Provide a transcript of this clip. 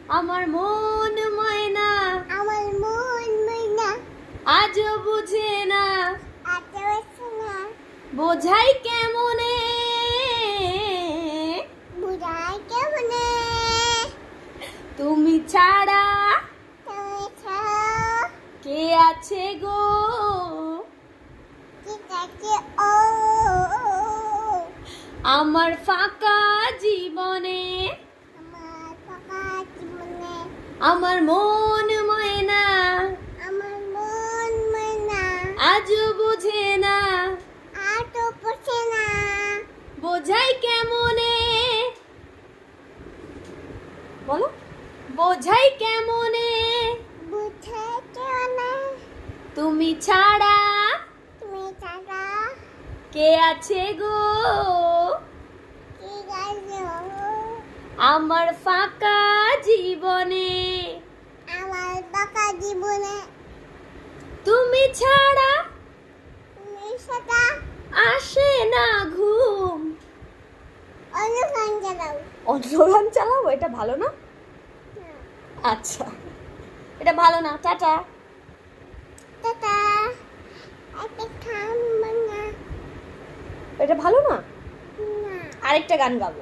আমার মন ময়না আমার মন ময়না আজও বুঝে না আচ্ছা না বোঝাই কেমনে বুঝাই কেমনে তুমি ছাড়া তুমি ছাড়া কে আছে গো ঠিক আছে ও আমার ফাঁকা জীবনে আমার ফাঁকা জীবনে আমার মন ময়না আমার মন ময়না আজও বুঝে না আর তো পড়ছে না বোঝাই কেমনে বলো বোঝাই কেমনে বুঝাই কেমনে তুমি ছাড়া তুমি ছাড়া কে আছে গো ঠিক আছে আমার ফাঁকা জীবনে আমার ফাঁকা জীবনে তুমি ছাড়া তুমি সাদা আসে না ঘুম অন্য গান চালাও অন্য গান চালাবো এটা ভালো না আচ্ছা এটা ভালো না টাটা টাটা একটা খাম বাংলা এটা ভালো না না আরেকটা গান গাবো